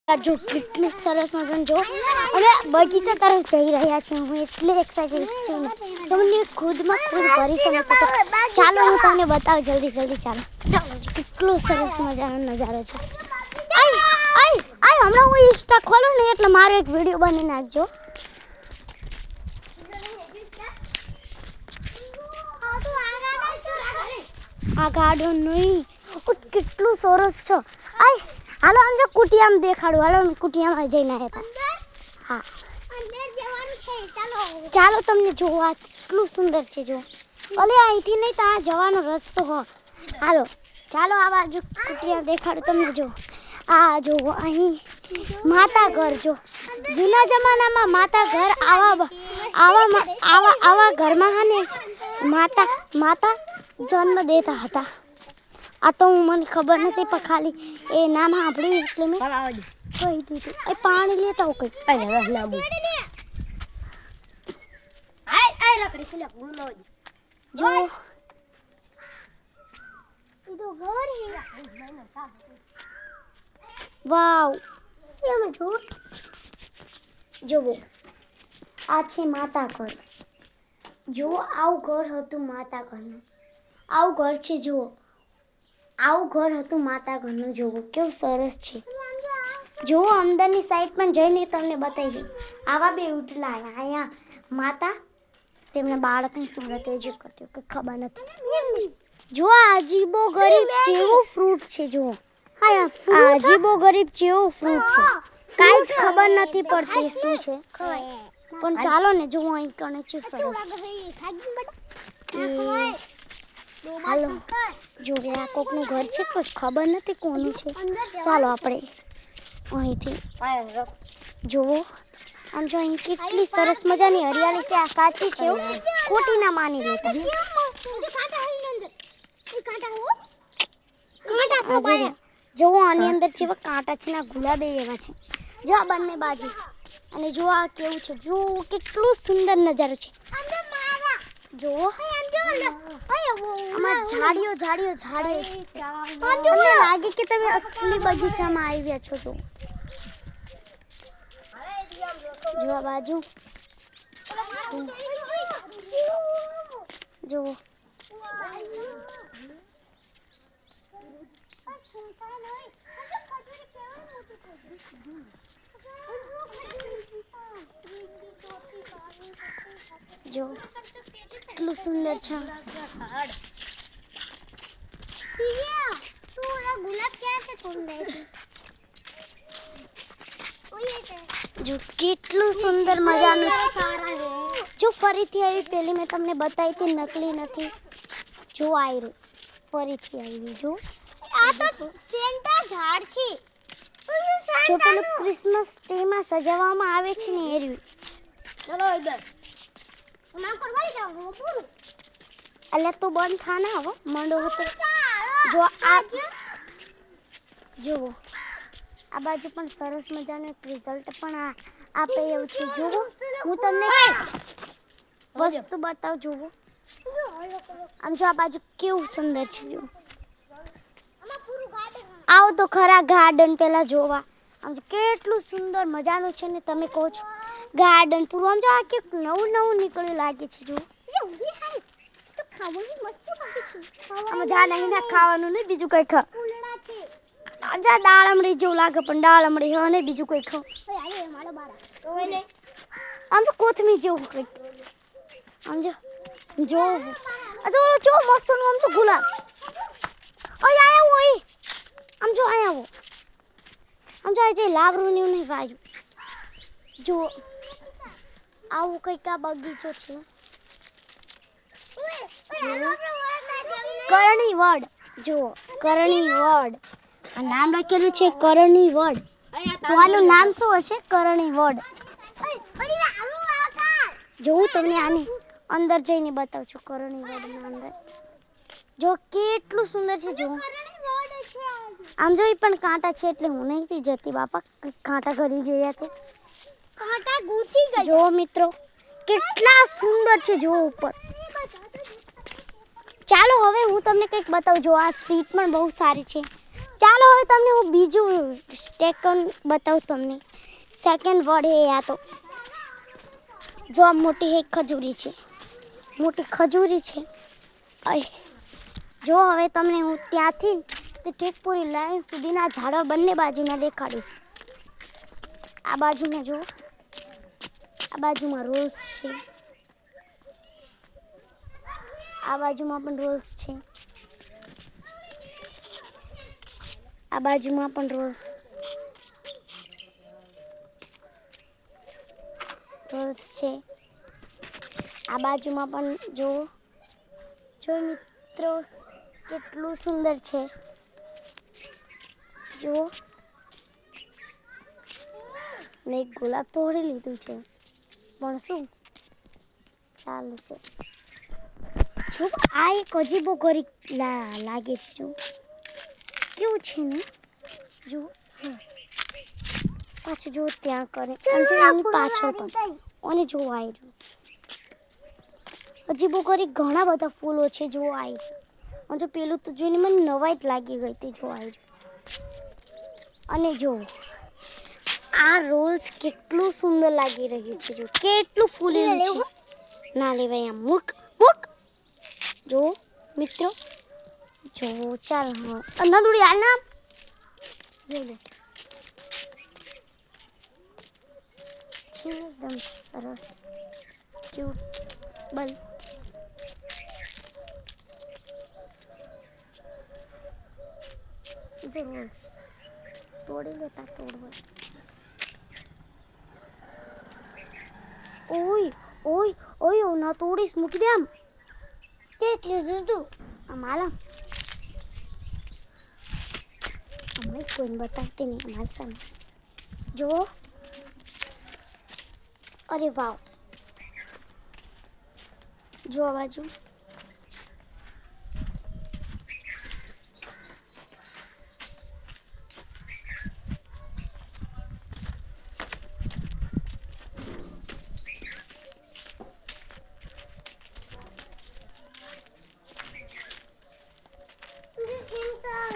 જો કેટલી સરસ મજાનું જો અમે બગીચા તરફ જઈ રહ્યા છીએ. હું એટલી એક્સાઇટેડ છું ને તમને ખુદમાં ખુદ ભરી શકો. ચાલો હું તમને બતાવું જલ્દી ચાલો. કેટલો સરસ મજાનો નજારો છે. હમણાં હું ઇન્સ્ટા ખોલું ને એટલે મારો એક વિડીયો બની નાખજો. આ ગાર્ડન નહીં કેટલું સરસ છે. હાલો આમ જો કુટિયામાં દેખાડું. હાલો કુટિયામાં જઈને આવ્યા. હા ચાલો તમને જોવા કેટલું સુંદર છે. જો અલે અહીંથી નહીં ત્યાં જવાનો રસ્તો હો. હાલો ચાલો આ બાજુ કુટિયા દેખાડું તમને. જો આ જો અહીં માતા ઘર. જો જૂના જમાનામાં માતા ઘર આવા ઘરમાં હે ને માતા જન્મ દેતા હતા. આ તો મને ખબર નથી પણ ખાલી એ નામ સાંભળ્યું એટલે મેં કહી દીધું. એ પાણી લેતા હું કંઈક જો વાવ જુઓ આ છે માતા ઘર. જુઓ આવું ઘર હતું માતા ઘરનું. આવું ઘર છે. જુઓ આવું ઘર હતું માતા ઘરનું. જુઓ કેવું સરસ છે. જુઓ અંદરની સાઈડ પણ જઈને તમને બતાવી દઉં. આવા બે ઉઠલા અહીંયા માતા તેમના બાળકની સુરત જે કરતી કે ખબર નથી. જો અજીબો ગરીબ જેવું ફ્રૂટ છે. જુઓ અજીબો ગરીબ જેવું ફ્રૂટ છે. કાંઈ જ ખબર નથી પડતી શું છે પણ ચાલો ને જુઓ અહીં કણે છે સરસ. હાલો જો આ કોકનું ઘર છે કોઈ ખબર નથી કોનું છે. ચાલો આપણે અહીંથી જુઓ આમ જો અહીં કેટલી સરસ મજાની હરિયાળી છે. આ સાચી છે ખોટી ના માની લેતા. જુઓ આની અંદર જેવા કાંટા છે ને ગુલાબી એવા છે. જો આ બંને બાજુ અને જો આ કેવું છે. જો કેટલું સુંદર નજારો છે. જુઓ આમાં ઝાડીઓ તમને લાગે કે તમે અસલી બગીચામાં આવ્યા છો. જો આ બાજુ જુઓ જો કેટલું સુંદર છે. જો કેટલું સુંદર મજાનું છે. જો ફરીથી આવી પેલી મેં તમને બતાવી હતી નકલી નથી. જો આવી ફરીથી આવી. જો આ તો સેન્ટા ઝાડ છે. જો પેલું ક્રિસમસ ટ્રીમાં સજાવવામાં આવે છે ને એ રહ્યું. ચલો ઇધર એટલે તું બંધ થા ને હવે મંડો હતો. જો આ જુઓ આ બાજુ પણ સરસ મજાનું એક રિઝલ્ટ પણ આપે એવું છે. જુઓ હું તમને વસ્તુ બતાવું. જુઓ આમ જો આ બાજુ કેવું સુંદર છે. જુઓ આવો તો ખરા ગાર્ડન પેલા જોવા. આમ કેટલું સુંદર મજાનું છે ને તમે કહો છો ગાર્ડન પૂરું. આમ જો આ કે નવું નીકળ્યું લાગે છે. જો આમાં જા નહીં ના ખાવાનું નહીં બીજું કંઈ ખા. જા દાળમડી જેવું લાગે પણ દાળમડી હા નહીં બીજું કંઈ ખાવ. આમ તો કોથમીર જેવું કંઈક. આમ જો મસ્તનું આમ તો ગુલાબ. આવો આમ જો આવો આમ જો જે લાબરું ને નહીં વાયું. જો આવું કંઈક આ બગીચો છે. કરણી વડ. જુઓ કરણી વડ આ નામ લખેલું છે કરણી વડ. તો આનું નામ શું હશે? કરણી વડ. જો હું તમને આની અંદર જઈને બતાવું છું. કરણી વડના અંદર જો કેટલું સુંદર છે. જો આમ જો એ પણ કાંટા છે એટલે હું નહીં જતી બાપા. કાંટા કરી ગયા તો કાંટા ઘૂસી ગયા. જો મિત્રો કેટલા સુંદર છે. જો ઉપર ચાલો હવે હું તમને કંઈક બતાવું. જો આ સીટ પણ બહુ સારી છે. ચાલો હવે તમને હું બીજું સેકન્ડ બતાવું તમને. સેકન્ડ વર્ડ એ આ તો જો આ મોટી એક ખજૂરી છે, મોટી ખજૂરી છે. જો હવે તમને હું ત્યાંથી તે ઠેક પૂરી લાઈન સુધીના ઝાડવા બંને બાજુના દેખાડીશ. આ બાજુમાં જો, આ બાજુમાં રોલ્સ છે, આ બાજુમાં પણ રોલ્સ છે, આ બાજુમાં પણ રોલ્સ છે, આ બાજુમાં પણ જો મિત્રો કેટલું સુંદર છે. જો મેં એક ગુલાબ તોડી લીધું છે પણ શું ચાલે છે. જો આ એક અજીબો ગરીબ લાગે છે. જો કેવું છે ને, જો પાછું જો ત્યાં કરે પાછળ પણ અને જો આવી અજીબો ગરીબ ઘણા બધા ફૂલો છે. જો આવી અને જો પેલું તો જોઈને મને નવાઈ જ લાગી ગઈ હતી. જો આવી અને જો આ રોલ્સ કેટલું સુંદર લાગી રહ્યું છે. જો કેટલું ફૂલેલું છે. ના લેવાય આમ મૂક મૂક. જો મિત્રો જો ચાલ હા નદુડી હાલ ના લે એકદમ સરસ ક્યુટ બલ. રોલ્સ તોડી લેતા તોડવા. ઓય ઓય ઓય ના તોડીશ, મૂકી દે આમ. કેટલું દીધું આમ હાલ અમે કોઈને બતાવતી નહીં અમારી સામે. જો અરે વાવ, જો આ બાજુ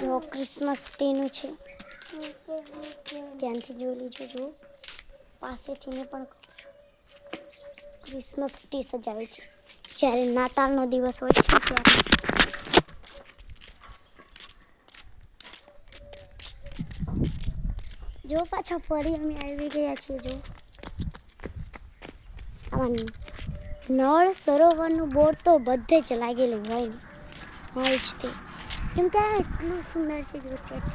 જો ક્રિસમસ ટ્રીનું છે. ધ્યાનથી જોઈ લીજો. જો પાસેથી ને પણ ક્રિસમસ ટ્રી સજાવે છે જ્યારે નાતાલનો દિવસ હોય છે ત્યારે. જો પાછા ફરી અમે આવી ગયા છીએ. જો આમાં નળ સરોવરનું બોર્ડ તો બધે જ લાગેલું હોય જ તે. કેમ કે આ એટલું સુંદર છે. જો ત્યાં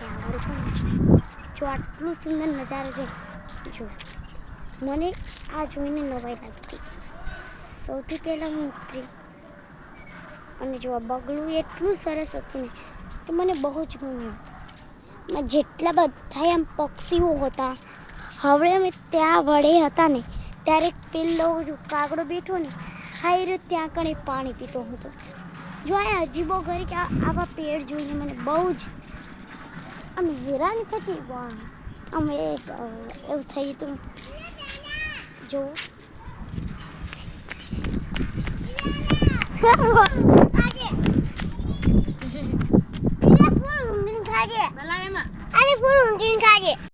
જો આટલું સુંદર નજારો છે. જો મને આ જોઈને નવાઈ લાગી. સૌથી પહેલાં હું ઉતરી અને જો આ બગલું એટલું સરસ હતું ને તો મને બહુ જ ગમ્યું. જેટલા બધા આમ પક્ષીઓ હતા. હવે અમે ત્યાં વડે હતા ને ત્યારે પેલો જો કાગડો બેઠો ને હાઈ ત્યાં કણે પાણી પીતો હતો. જો આ અજીબો ગરીબ આવા પેડ જોઈને મને બહુ જ આમ હેરાની થતી. વાહ અમે એવું થયું હતું. જો ખાજે